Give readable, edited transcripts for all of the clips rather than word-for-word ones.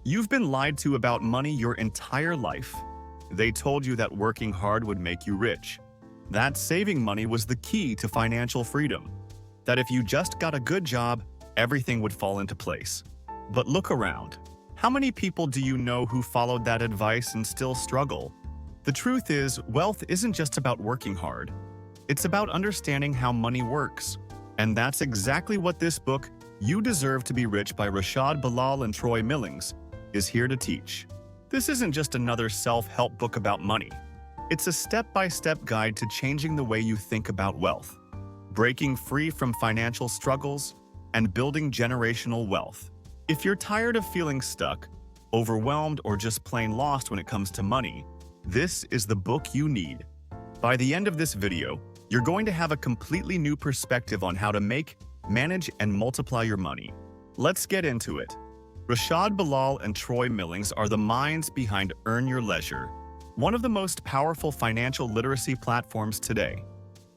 You've been lied to about money your entire life. They told you that working hard would make you rich, that saving money was the key to financial freedom, that if you just got a good job, everything would fall into place. But look around. How many people do you know who followed that advice and still struggle? The truth is, wealth isn't just about working hard. It's about understanding how money works. And that's exactly what this book, You Deserve to Be Rich by Rashad Bilal and Troy Millings, is here to teach. This isn't just another self-help book about money. It's a step-by-step guide to changing the way you think about wealth, breaking free from financial struggles, and building generational wealth. If you're tired of feeling stuck, overwhelmed, or just plain lost when it comes to money, this is the book you need. By the end of this video, you're going to have a completely new perspective on how to make, manage, and multiply your money. Let's get into it. Rashad Bilal and Troy Millings are the minds behind Earn Your Leisure, one of the most powerful financial literacy platforms today.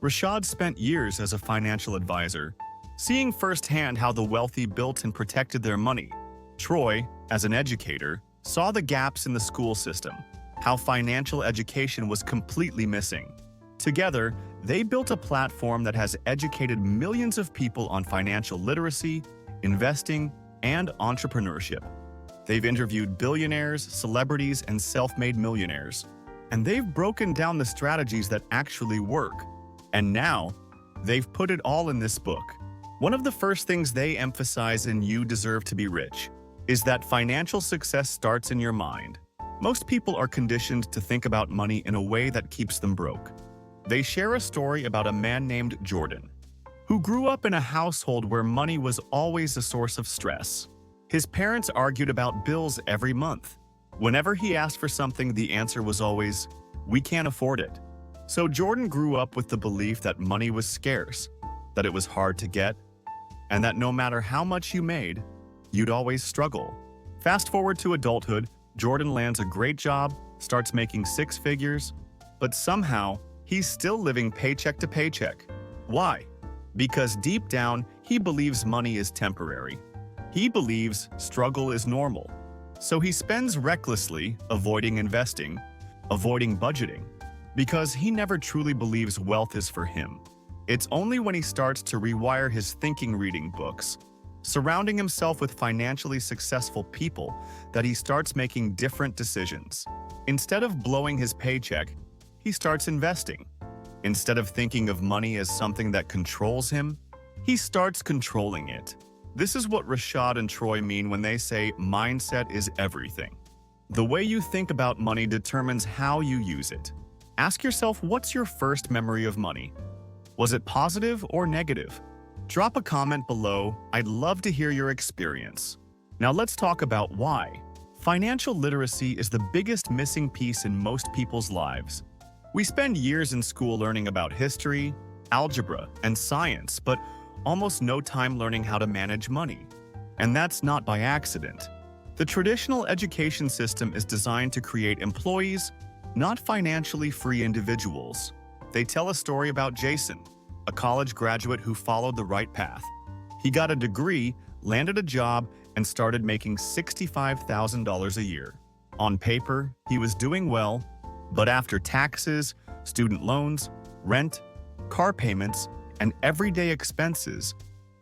Rashad spent years as a financial advisor, seeing firsthand how the wealthy built and protected their money. Troy, as an educator, saw the gaps in the school system, how financial education was completely missing. Together, they built a platform that has educated millions of people on financial literacy, investing, and entrepreneurship. They've interviewed billionaires, celebrities, and self-made millionaires, and they've broken down the strategies that actually work. And now, they've put it all in this book. One of the first things they emphasize in You Deserve to Be Rich is that financial success starts in your mind. Most people are conditioned to think about money in a way that keeps them broke. They share a story about a man named Jordan, who grew up in a household where money was always a source of stress. His parents argued about bills every month. Whenever he asked for something, the answer was always, "We can't afford it." So Jordan grew up with the belief that money was scarce, that it was hard to get, and that no matter how much you made, you'd always struggle. Fast forward to adulthood, Jordan lands a great job, starts making six figures, but somehow, he's still living paycheck to paycheck. Why? Because deep down, he believes money is temporary. He believes struggle is normal. So he spends recklessly, avoiding investing, avoiding budgeting, because he never truly believes wealth is for him. It's only when he starts to rewire his thinking reading books, surrounding himself with financially successful people, that he starts making different decisions. Instead of blowing his paycheck, he starts investing. Instead of thinking of money as something that controls him, he starts controlling it. This is what Rashad and Troy mean when they say mindset is everything. The way you think about money determines how you use it. Ask yourself, what's your first memory of money? Was it positive or negative? Drop a comment below. I'd love to hear your experience. Now let's talk about why. Financial literacy is the biggest missing piece in most people's lives. We spend years in school learning about history, algebra, and science, but almost no time learning how to manage money. And that's not by accident. The traditional education system is designed to create employees, not financially free individuals. They tell a story about Jason, a college graduate who followed the right path. He got a degree, landed a job, and started making $65,000 a year. On paper, he was doing well, but after taxes, student loans, rent, car payments, and everyday expenses,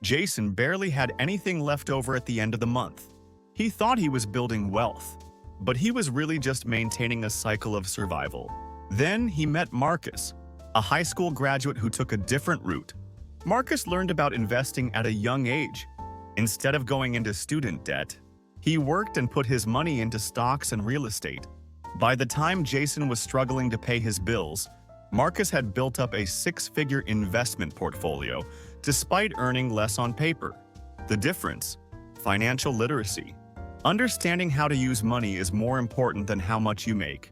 Jason barely had anything left over at the end of the month. He thought he was building wealth, but he was really just maintaining a cycle of survival. Then he met Marcus, a high school graduate who took a different route. Marcus learned about investing at a young age. Instead of going into student debt, he worked and put his money into stocks and real estate. By the time Jason was struggling to pay his bills, Marcus had built up a six-figure investment portfolio, despite earning less on paper. The difference? Financial literacy. Understanding how to use money is more important than how much you make.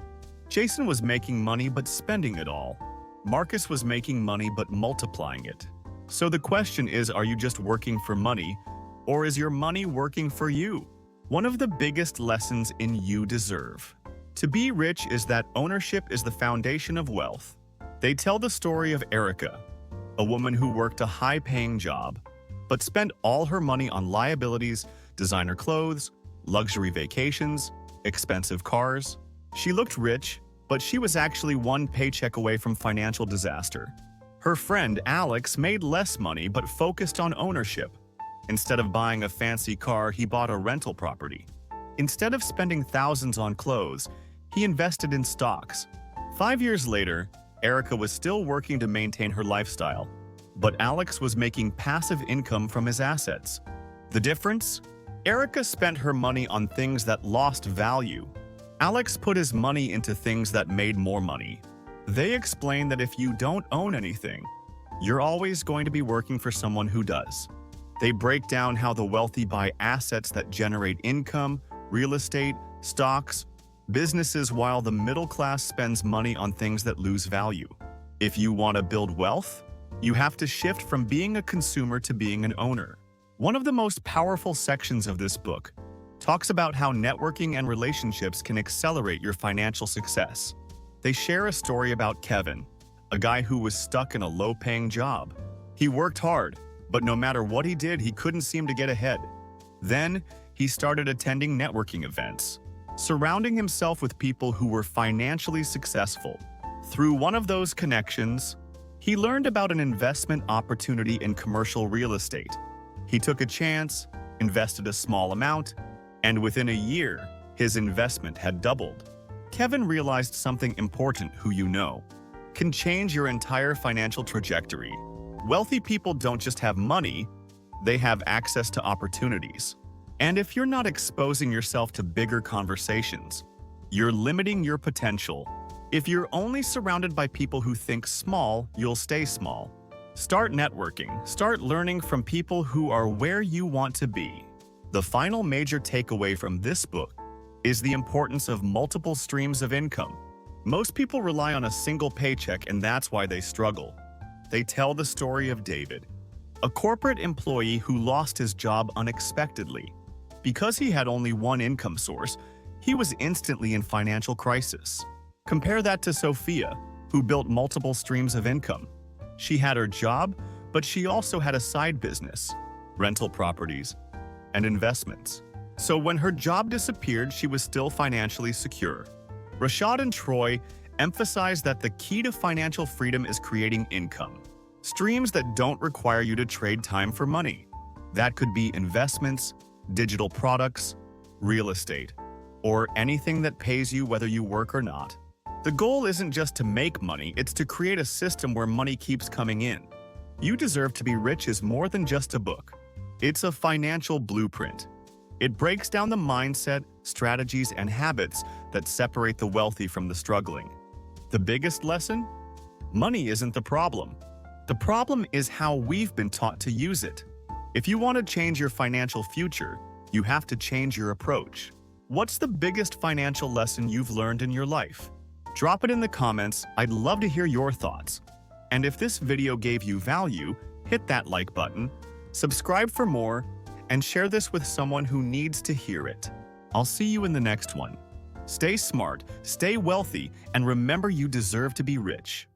Jason was making money but spending it all. Marcus was making money but multiplying it. So the question is, are you just working for money, or is your money working for you? One of the biggest lessons in You Deserve to Be Rich is that ownership is the foundation of wealth. They tell the story of Erica, a woman who worked a high-paying job, but spent all her money on liabilities, designer clothes, luxury vacations, expensive cars. She looked rich, but she was actually one paycheck away from financial disaster. Her friend Alex made less money but focused on ownership. Instead of buying a fancy car, he bought a rental property. Instead of spending thousands on clothes, he invested in stocks. 5 years later, Erica was still working to maintain her lifestyle, but Alex was making passive income from his assets. The difference? Erica spent her money on things that lost value. Alex put his money into things that made more money. They explain that if you don't own anything, you're always going to be working for someone who does. They break down how the wealthy buy assets that generate income, real estate, stocks, businesses, while the middle class spends money on things that lose value. If you want to build wealth, you have to shift from being a consumer to being an owner. One of the most powerful sections of this book talks about how networking and relationships can accelerate your financial success. They share a story about Kevin, a guy who was stuck in a low-paying job. He worked hard, but no matter what he did, he couldn't seem to get ahead. Then, he started attending networking events, surrounding himself with people who were financially successful. Through one of those connections, he learned about an investment opportunity in commercial real estate. He took a chance, invested a small amount, and within a year, his investment had doubled. Kevin realized something important: who you know can change your entire financial trajectory. Wealthy people don't just have money, they have access to opportunities. And if you're not exposing yourself to bigger conversations, you're limiting your potential. If you're only surrounded by people who think small, you'll stay small. Start networking. Start learning from people who are where you want to be. The final major takeaway from this book is the importance of multiple streams of income. Most people rely on a single paycheck, and that's why they struggle. They tell the story of David, a corporate employee who lost his job unexpectedly. Because he had only one income source, he was instantly in financial crisis. Compare that to Sophia, who built multiple streams of income. She had her job, but she also had a side business, rental properties, and investments. So when her job disappeared, she was still financially secure. Rashad and Troy emphasize that the key to financial freedom is creating income. Streams that don't require you to trade time for money. That could be investments, digital products, real estate, or anything that pays you whether you work or not. The goal isn't just to make money, it's to create a system where money keeps coming in. You Deserve to Be Rich is more than just a book. It's a financial blueprint. It breaks down the mindset, strategies, and habits that separate the wealthy from the struggling. The biggest lesson? Money isn't the problem. The problem is how we've been taught to use it. If you want to change your financial future, you have to change your approach. What's the biggest financial lesson you've learned in your life? Drop it in the comments. I'd love to hear your thoughts. And if this video gave you value, hit that like button, subscribe for more, and share this with someone who needs to hear it. I'll see you in the next one. Stay smart, stay wealthy, and remember, you deserve to be rich.